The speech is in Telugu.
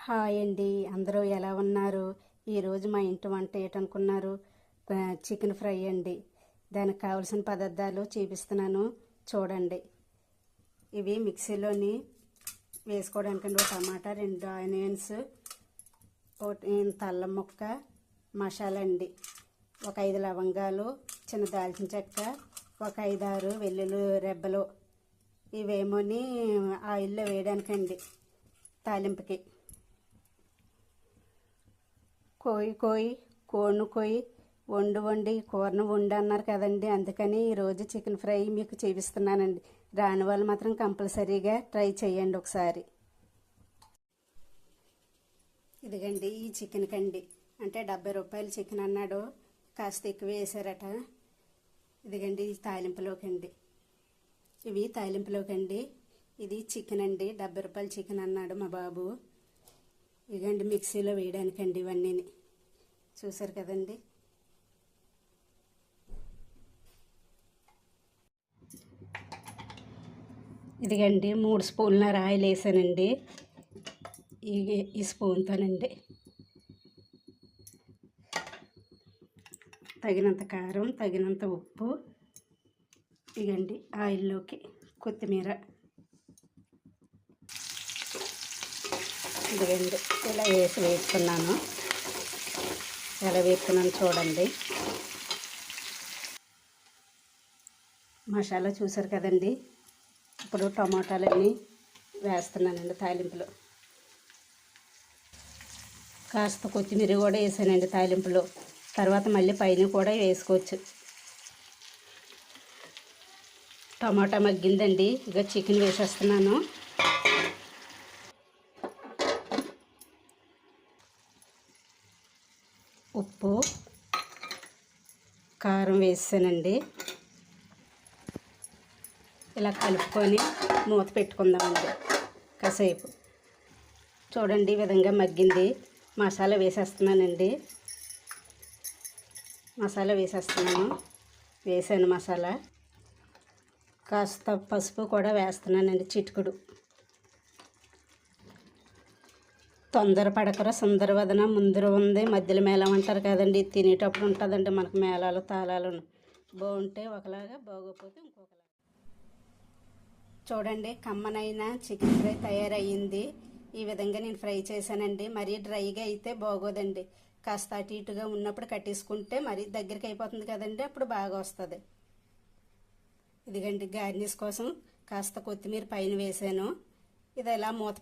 హాయ్ అండి, అందరూ ఎలా ఉన్నారు? ఈరోజు మా ఇంటి వంట ఏంటనుకున్నారు? చికెన్ ఫ్రై అండి. దానికి కావలసిన పదార్థాలు చూపిస్తున్నాను, చూడండి. ఇవి మిక్సీలోని వేసుకోవడానికండి. ఒక టమాటా, 2 ఆనియన్స్, అల్లం ముక్క, మసాలా అండి, ఒక 5 లవంగాలు, చిన్న దాల్చిన చెక్క, ఒక 5-6 వెల్లుల్లి రెబ్బలు. ఇవేమోని ఆయిల్లో వేయడానికండి, తాలింపుకి. కోడిని కోయి వండి కూరను వండి అన్నారు కదండి, అందుకని ఈరోజు చికెన్ ఫ్రై మీకు చూపిస్తున్నానండి. రాని వాళ్ళు మాత్రం కంపల్సరీగా ట్రై చేయండి ఒకసారి. ఇదిగండి ఈ చికెన్ కండి, అంటే 70 రూపాయలు చికెన్ అన్నాడు, కాస్త ఎక్కువ వేసారట. ఇదిగండి తాలింపులోకండి, ఇవి తాలింపులోకండి. ఇది చికెన్ అండి, 70 రూపాయలు చికెన్ అన్నాడు మా బాబు. ఇదిగండి మిక్సీలో వేయడానికండి ఇవన్నీ. చూసారు కదండి. ఇదిగండి 3 స్పూన్ల ఆయిల్ వేసానండి, ఈ స్పూన్తోనండి. తగినంత కారం, తగినంత ఉప్పు. ఇదిగండి ఆయిల్లోకి కొత్తిమీర. ఇదిగండి ఇలా వేసుకున్నాను. ఎలా వేసుకున్నాను చూడండి. మసాలా చూసారు కదండి. ఇప్పుడు టమాటాలన్నీ వేస్తున్నానండి తాలింపులో. కాస్త కొత్తిమీర కూడా వేసానండి తాలింపులో. తర్వాత మళ్ళీ పైన కూడా వేసుకోవచ్చు. టమాటా మగ్గిందండి, ఇక చికెన్ వేసేస్తున్నాను. ఉప్పు, కారం వేసానండి. ఇలా కలుపుకొని మూత పెట్టుకుందామండి కాసేపు. చూడండి ఈ విధంగా మగ్గింది. మసాలా వేసేస్తున్నానండి. వేసాను మసాలా. కాస్త పసుపు కూడా వేస్తున్నానండి, చిటికుడు. తొందర పడకర సుందరవదన ముందర ఉంది మధ్యలో మేళం అంటారు కదండి. తినేటప్పుడు ఉంటుందండి మనకు మేళాలు తాళాలు. బాగుంటే ఒకలాగా, బాగోకపోతే ఇంకొకలాగా. చూడండి కమ్మనైన చికెన్ ఫ్రై తయారయ్యింది. ఈ విధంగా నేను ఫ్రై చేశానండి. మరీ డ్రైగా అయితే బాగోదండి. కాస్త అటు ఇటుగా ఉన్నప్పుడు కట్టేసుకుంటే మరీ దగ్గరికి అయిపోతుంది కదండి, అప్పుడు బాగా వస్తుంది. ఇదిగండి గార్నిష్ కోసం కాస్త కొత్తిమీర పైన వేసాను. ఇది ఇలా మూత